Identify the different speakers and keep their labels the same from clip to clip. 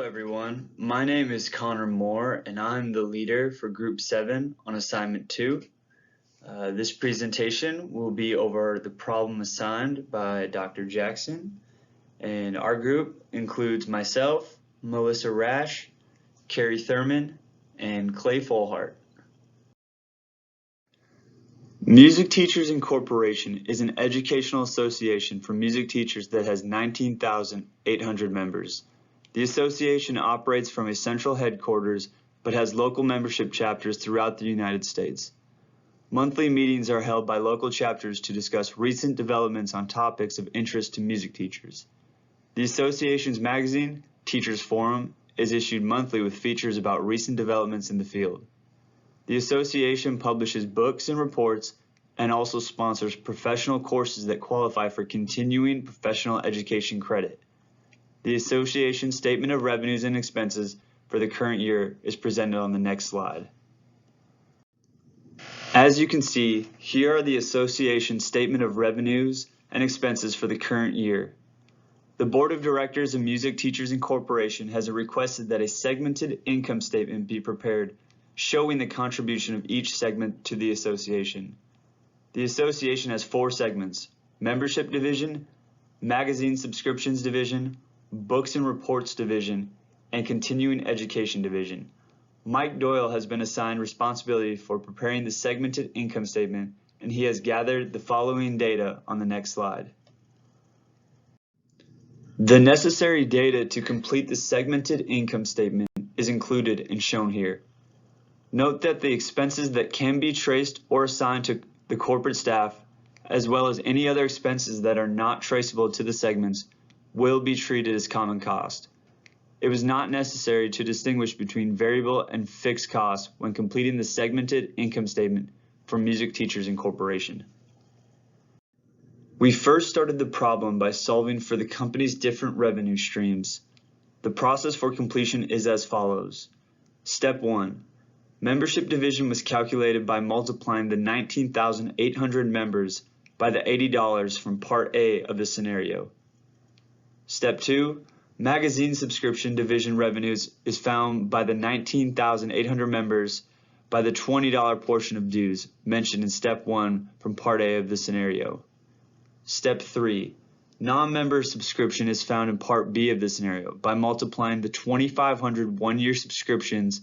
Speaker 1: everyone, my name is Connor Moore and I'm the leader for Group 7 on Assignment 2. This presentation will be over the problem assigned by Dr. Jackson, and our group includes myself, Melissa Rash, Carrie Thurman, and Clay Folhart. Music Teachers Incorporation is an educational association for music teachers that has 19,800 members. The association operates from a central headquarters but has local membership chapters throughout the United States. Monthly meetings are held by local chapters to discuss recent developments on topics of interest to music teachers. The association's magazine, Teachers Forum, is issued monthly with features about recent developments in the field. The association publishes books and reports and also sponsors professional courses that qualify for continuing professional education credit. The association's statement of revenues and expenses for the current year is presented on the next slide. As you can see, here are the association's statement of revenues and expenses for the current year. The Board of Directors of Music Teachers Incorporation has requested that a segmented income statement be prepared showing the contribution of each segment to the association. The association has 4 segments: Membership Division, Magazine Subscriptions Division, Books and Reports Division, and Continuing Education Division. Mike Doyle has been assigned responsibility for preparing the segmented income statement, and he has gathered the following data on the next slide. The necessary data to complete the segmented income statement is included and shown here. Note that the expenses that can be traced or assigned to the corporate staff, as well as any other expenses that are not traceable to the segments, will be treated as common cost. It was not necessary to distinguish between variable and fixed costs when completing the segmented income statement for Music Teachers Incorporation. We first started the problem by solving for the company's different revenue streams. The process for completion is as follows. Step 1. Membership division was calculated by multiplying the 19,800 members by the $80 from Part A of the scenario. Step 2. Magazine subscription division revenues is found by the 19,800 members by the $20 portion of dues mentioned in Step 1 from Part A of the scenario. Step 3. Non-member subscription is found in Part B of the scenario by multiplying the 2,500 one-year subscriptions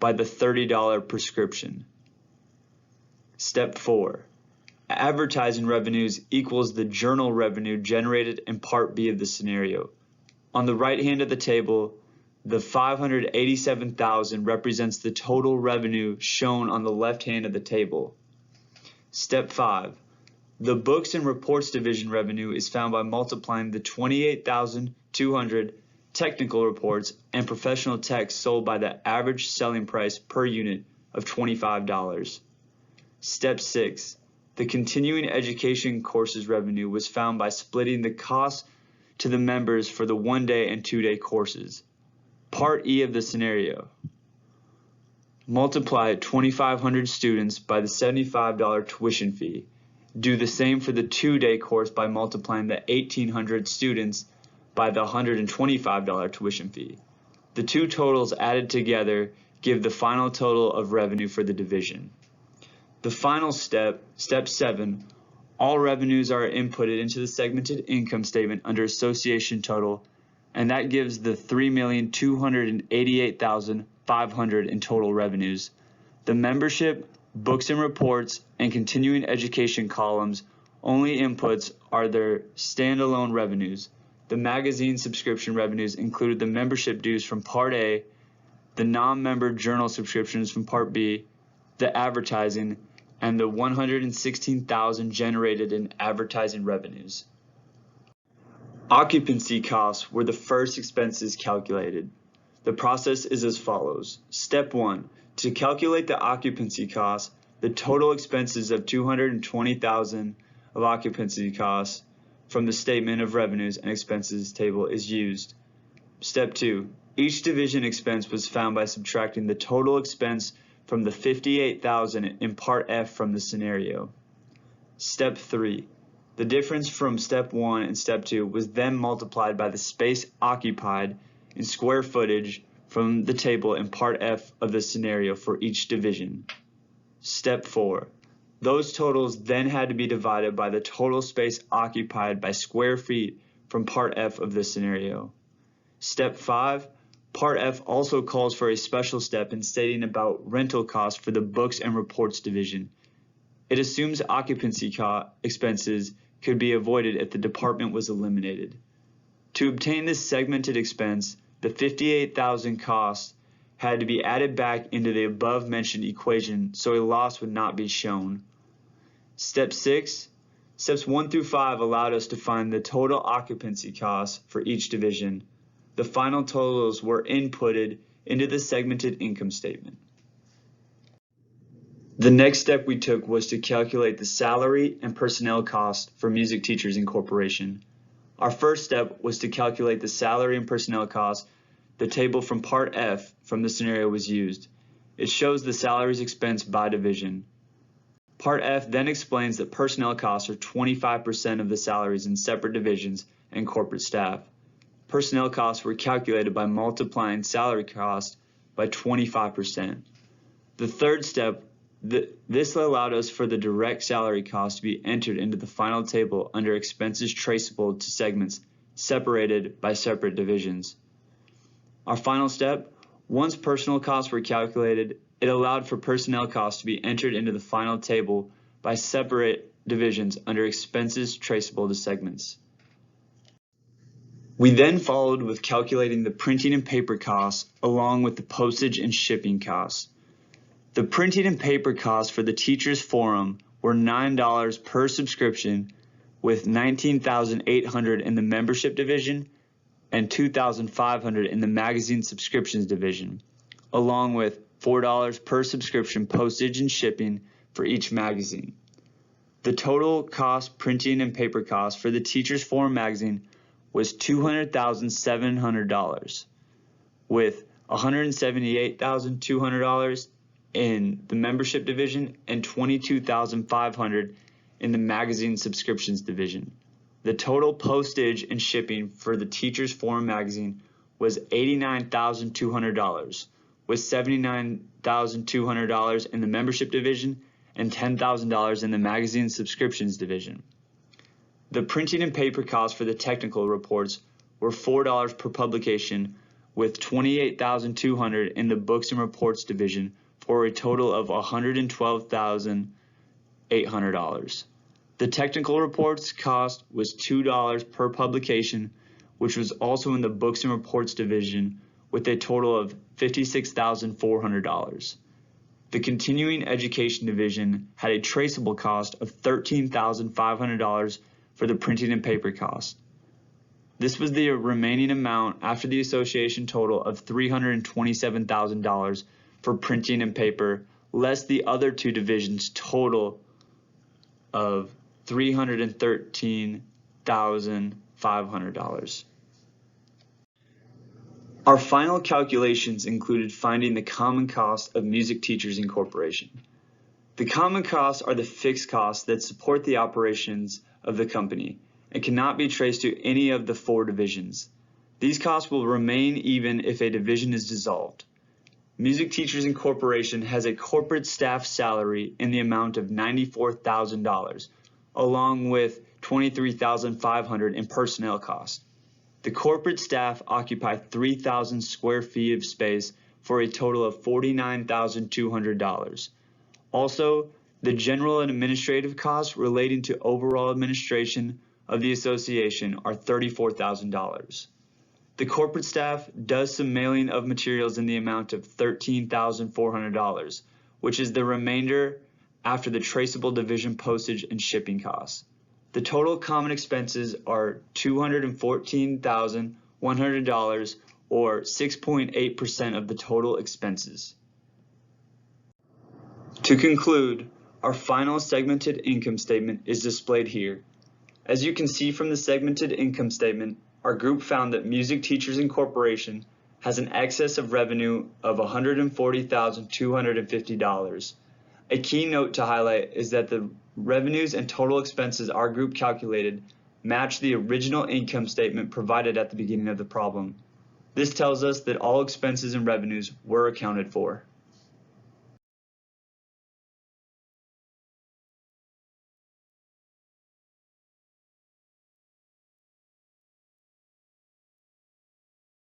Speaker 1: by the $30 prescription. Step 4. Advertising revenues equals the journal revenue generated in Part B of the scenario. On the right hand of the table, the $587,000 represents the total revenue shown on the left hand of the table. Step 5. The Books and Reports Division revenue is found by multiplying the 28,200 technical reports and professional texts sold by the average selling price per unit of $25. Step 6. The Continuing Education courses revenue was found by splitting the cost to the members for the 1-day and 2-day courses. Part E of the scenario. Multiply 2,500 students by the $75 tuition fee. Do the same for the 2-day course by multiplying the 1,800 students by the $125 tuition fee. The two totals added together give the final total of revenue for the division. The final step, Step 7, all revenues are inputted into the segmented income statement under association total, and that gives the $3,288,500 in total revenues. The membership, books and reports, and continuing education columns only inputs are their standalone revenues. The magazine subscription revenues included the membership dues from Part A, the non-member journal subscriptions from Part B, the advertising, and the $116,000 generated in advertising revenues. Occupancy costs were the first expenses calculated. The process is as follows. Step 1. To calculate the occupancy costs, the total expenses of $220,000 of occupancy costs from the statement of revenues and expenses table is used. Step 2. Each division expense was found by subtracting the total expense from the $58,000 in Part F from the scenario. Step 3. The difference from Step 1 and Step 2 was then multiplied by the space occupied in square footage from the table in Part F of the scenario for each division. Step 4. Those totals then had to be divided by the total space occupied by square feet from Part F of the scenario. Step 5. Part F also calls for a special step in stating about rental costs for the books and reports division. It assumes occupancy expenses could be avoided if the department was eliminated. To obtain this segmented expense, the $58,000 cost had to be added back into the above mentioned equation so a loss would not be shown. Step 6. Steps 1 through 5 allowed us to find the total occupancy costs for each division. The final totals were inputted into the segmented income statement. The next step we took was to calculate the salary and personnel cost for Music Teachers Incorporation. Our first step was to calculate the salary and personnel cost. The table from Part F from the scenario was used. It shows the salaries expense by division. Part F then explains that personnel costs are 25% of the salaries in separate divisions and corporate staff. Personnel costs were calculated by multiplying salary cost by 25%. The third step, this allowed us for the direct salary cost to be entered into the final table under expenses traceable to segments separated by separate divisions. Our final step, once personnel costs were calculated, it allowed for personnel costs to be entered into the final table by separate divisions under expenses traceable to segments. We then followed with calculating the printing and paper costs along with the postage and shipping costs. The printing and paper costs for the Teachers Forum were $9 per subscription, with $19,800 in the membership division and $2,500 in the magazine subscriptions division, along with $4 per subscription postage and shipping for each magazine. The total cost printing and paper cost for the Teachers Forum magazine was $200,700, with $178,200 in the membership division and $22,500 in the magazine subscriptions division. The total postage and shipping for the Teachers Forum magazine was $89,200, with $79,200 in the membership division and $10,000 in the magazine subscriptions division. The printing and paper costs for the technical reports were $4 per publication, with $28,200 in the books and reports division, for a total of $112,800. The technical reports cost was $2 per publication, which was also in the books and reports division, with a total of $56,400. The continuing education division had a traceable cost of $13,500 for the printing and paper cost. This was the remaining amount after the association total of $327,000 for printing and paper, less the other two divisions' total of $313,500. Our final calculations included finding the common cost of Music Teachers Incorporation. The common costs are the fixed costs that support the operations of the company and cannot be traced to any of the four divisions. These costs will remain even if a division is dissolved. Music Teachers Incorporation has a corporate staff salary in the amount of $94,000, along with $23,500 in personnel costs. The corporate staff occupy 3,000 square feet of space for a total of $49,200. Also, the general and administrative costs relating to overall administration of the association are $34,000. The corporate staff does some mailing of materials in the amount of $13,400, which is the remainder after the traceable division postage and shipping costs. The total common expenses are $214,100, or 6.8% of the total expenses. To conclude, our final segmented income statement is displayed here. As you can see from the segmented income statement, our group found that Music Teachers Incorporation has an excess of revenue of $140,250. A key note to highlight is that the revenues and total expenses our group calculated match the original income statement provided at the beginning of the problem. This tells us that all expenses and revenues were accounted for.